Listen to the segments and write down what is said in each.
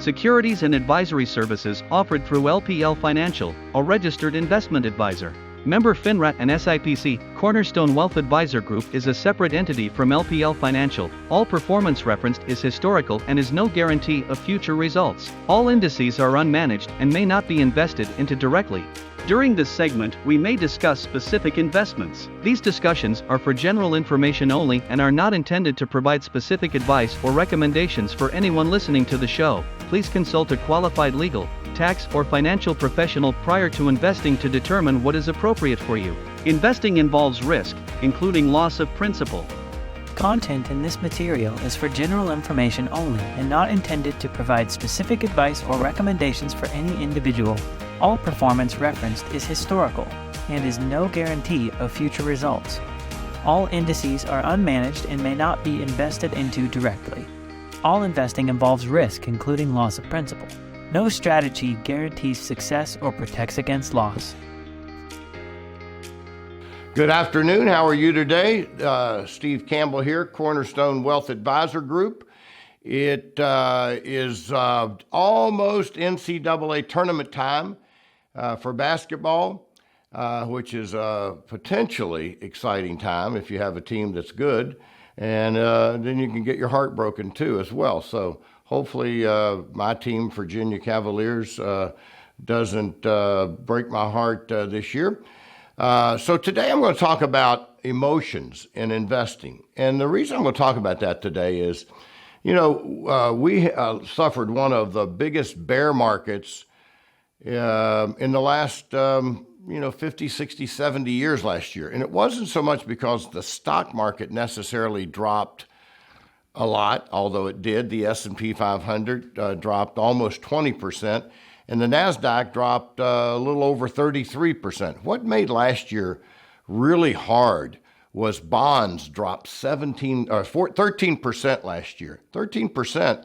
Securities and advisory services offered through LPL Financial, a registered investment advisor. Member FINRA and SIPC. Cornerstone Wealth Advisor Group is a separate entity from LPL Financial. All performance referenced is historical and is no guarantee of future results. All indices are unmanaged and may not be invested into directly. During this segment, we may discuss specific investments. These discussions are for general information only and are not intended to provide specific advice or recommendations for anyone listening to the show. Please consult a qualified legal, tax, or financial professional prior to investing to determine what is appropriate for you. Investing involves risk, including loss of principal. Content in this material is for general information only and not intended to provide specific advice or recommendations for any individual. All performance referenced is historical and is no guarantee of future results. All indices are unmanaged and may not be invested into directly. All investing involves risk, including loss of principal. No strategy guarantees success or protects against loss. Good afternoon. How are you today? Steve Campbell here, Cornerstone Wealth Advisor Group. It is almost NCAA tournament time for basketball, which is a potentially exciting time if you have a team that's good. And then you can get your heart broken too as well. So hopefully my team, Virginia Cavaliers, doesn't break my heart this year. So today I'm going to talk about emotions in investing. And the reason I'm going to talk about that today is, we suffered one of the biggest bear markets in the last 50, 60, 70 years last year. And it wasn't so much because the stock market necessarily dropped a lot, although it did. The S&P 500 dropped almost 20%, and the NASDAQ dropped a little over 33%. What made last year really hard was bonds dropped 13% last year. 13%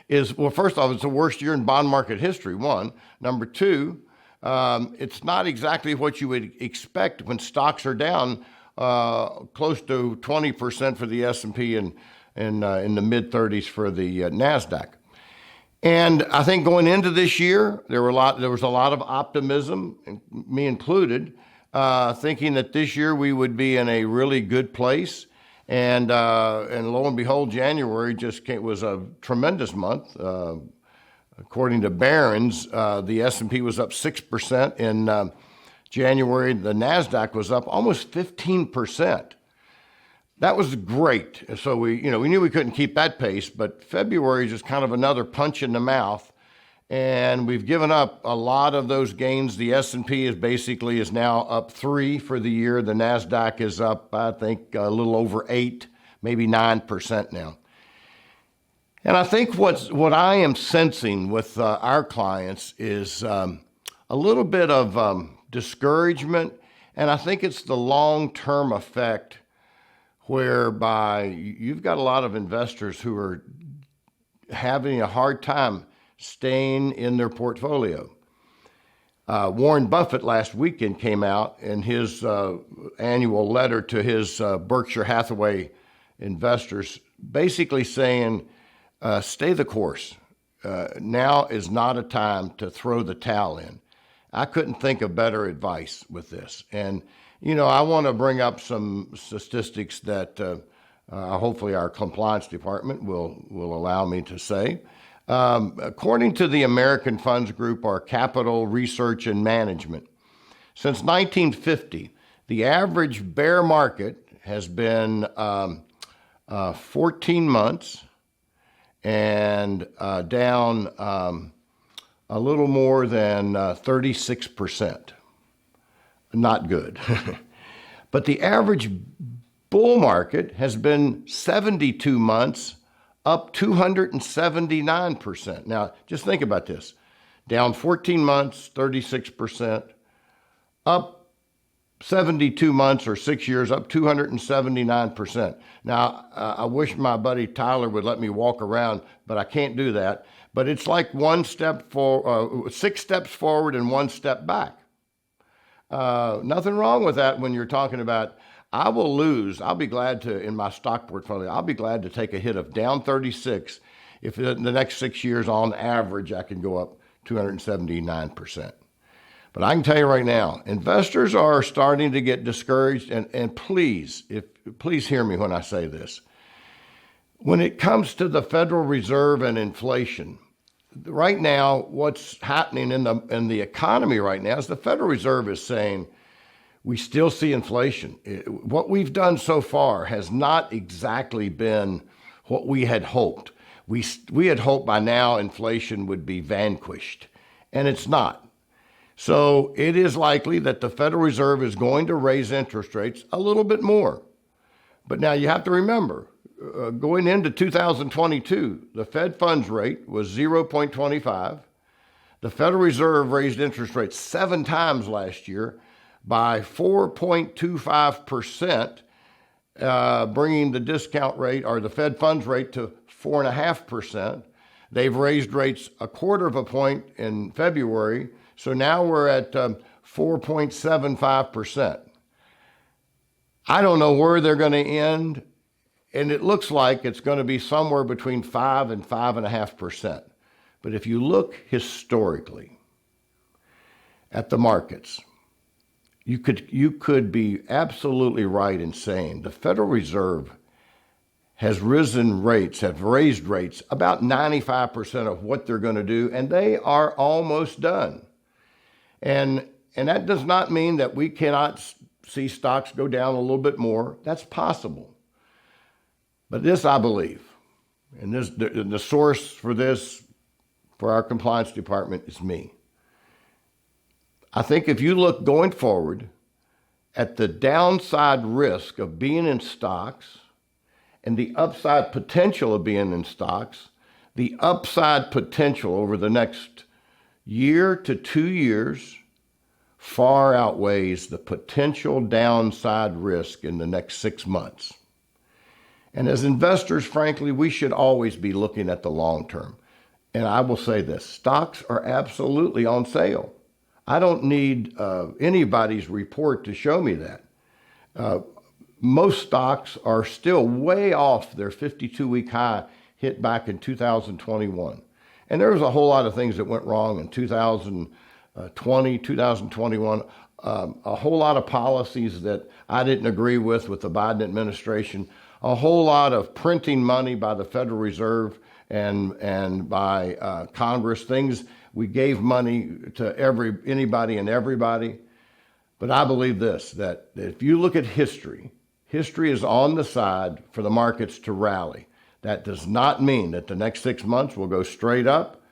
is, well, first off, it's the worst year in bond market history, one. Number two, it's not exactly what you would expect when stocks are down close to 20% for the S&P and in the mid-30s for the NASDAQ. And I think going into this year, there was a lot of optimism, me included, thinking that this year we would be in a really good place. And lo and behold, January was a tremendous month. According to Barron's, the S&P was up 6% in January. The NASDAQ was up almost 15%. That was great. So we knew we couldn't keep that pace, but February is just kind of another punch in the mouth. And we've given up a lot of those gains. The S&P is now up 3 for the year. The NASDAQ is up, I think, a little over 8, maybe 9% now. And I think what I am sensing with our clients is a little bit of discouragement, and I think it's the long-term effect whereby you've got a lot of investors who are having a hard time staying in their portfolio. Warren Buffett last weekend came out in his annual letter to his Berkshire Hathaway investors basically saying, stay the course. Now is not a time to throw the towel in. I couldn't think of better advice with this. And, I want to bring up some statistics that hopefully our compliance department will allow me to say. According to the American Funds Group, our Capital Research and Management, since 1950, the average bear market has been 14 months and down a little more than 36%. Not good. But the average bull market has been 72 months, up 279%. Now, just think about this. Down 14 months, 36%, up 72 months or 6 years, up 279%. Now, I wish my buddy Tyler would let me walk around, but I can't do that. But it's like 6 steps forward and 1 step back. Nothing wrong with that when you're talking about, I'll be glad to, in my stock portfolio, I'll be glad to take a hit of down 36 if in the next 6 years on average I can go up 279%. But I can tell you right now, investors are starting to get discouraged, and please hear me when I say this. When it comes to the Federal Reserve and inflation, right now, what's happening in the economy right now is the Federal Reserve is saying we still see inflation. What we've done so far has not exactly been what we had hoped. We had hoped by now inflation would be vanquished, and it's not. So it is likely that the Federal Reserve is going to raise interest rates a little bit more. But now you have to remember, going into 2022, the Fed funds rate was 0.25. The Federal Reserve raised interest rates 7 times last year by 4.25%, bringing the discount rate or the Fed funds rate to 4.5%. They've raised rates 1/4 point in February, so now we're at 4.75%. I don't know where they're going to end, and it looks like it's going to be somewhere between 5 and 5.5%. But if you look historically at the markets, you could be absolutely right in saying the Federal Reserve have raised rates about 95% of what they're going to do, and they are almost done. And that does not mean that we cannot see stocks go down a little bit more. That's possible. But this I believe, and the source for this, for our compliance department, is me. I think if you look going forward at the downside risk of being in stocks and the upside potential of being in stocks, the upside potential over the next year to 2 years far outweighs the potential downside risk in the next 6 months. And as investors, frankly, we should always be looking at the long term. And I will say this, stocks are absolutely on sale. I don't need anybody's report to show me that. Most stocks are still way off their 52-week high hit back in 2021. And there was a whole lot of things that went wrong in 2020, 2021, a whole lot of policies that I didn't agree with the Biden administration, a whole lot of printing money by the Federal Reserve and by Congress, things we gave money to anybody and everybody. But I believe this, that if you look at history is on the side for the markets to rally. That does not mean that the next 6 months will go straight up.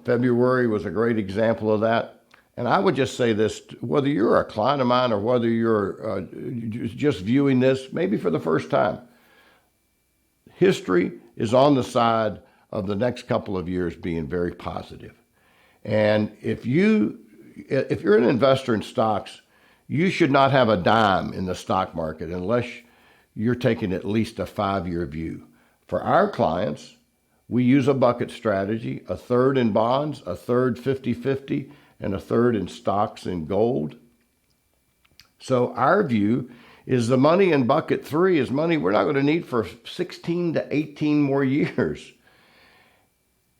February was a great example of that. And I would just say this, whether you're a client of mine or whether you're just viewing this maybe for the first time, history is on the side of the next couple of years being very positive. And if you're an investor in stocks, you should not have a dime in the stock market unless you're taking at least a 5-year view. For our clients, we use a bucket strategy, a third in bonds, a third 50-50, and a third in stocks and gold. So our view is the money in bucket 3 is money we're not going to need for 16 to 18 more years.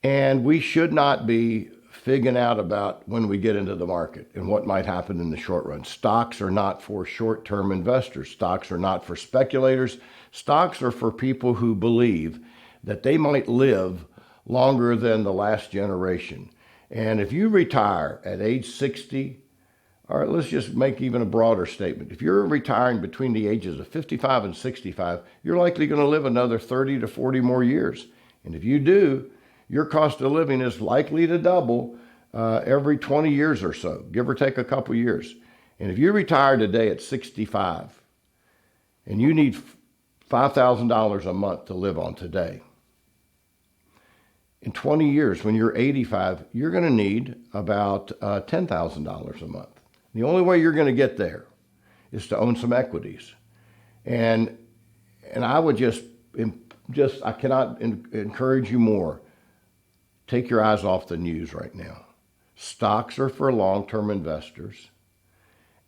And we should not be figging out about when we get into the market and what might happen in the short run. Stocks are not for short-term investors. Stocks are not for speculators. Stocks are for people who believe that they might live longer than the last generation. And if you retire at age 60, or let's just make even a broader statement. If you're retiring between the ages of 55 and 65, you're likely going to live another 30 to 40 more years. And if you do, your cost of living is likely to double every 20 years or so, give or take a couple years. And if you retire today at 65 and you need $5,000 a month to live on today, in 20 years, when you're 85, you're going to need about $10,000 a month. The only way you're going to get there is to own some equities. And I would I cannot encourage you more. Take your eyes off the news right now. Stocks are for long-term investors.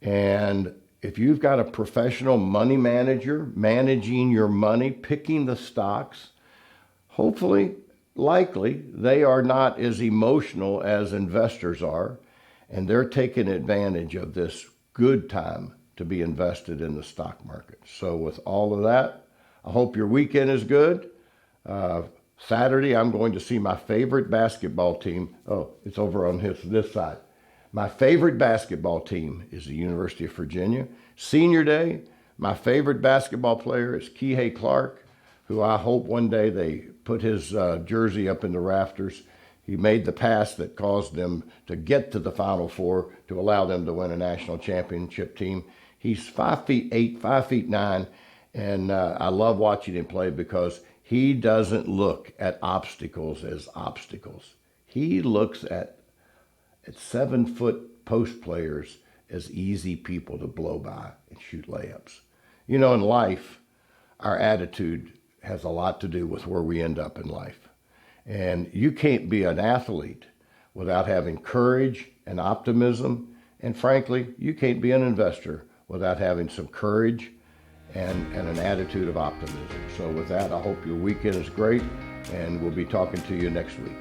And if you've got a professional money manager managing your money, picking the stocks, hopefully likely they are not as emotional as investors are, and they're taking advantage of this good time to be invested in the stock market. So with all of that, I hope your weekend is good. Saturday, I'm going to see my favorite basketball team. Oh, it's over on this side. My favorite basketball team is the University of Virginia. Senior day, my favorite basketball player is Kihei Clark, who I hope one day they put his jersey up in the rafters. He made the pass that caused them to get to the Final Four to allow them to win a national championship team. He's 5'8", 5'9", and I love watching him play because he doesn't look at obstacles as obstacles. He looks at 7-foot post players as easy people to blow by and shoot layups. You know, in life, our attitude has a lot to do with where we end up in life. And you can't be an athlete without having courage and optimism. And frankly, you can't be an investor without having some courage and an attitude of optimism. So with that, I hope your weekend is great, and we'll be talking to you next week.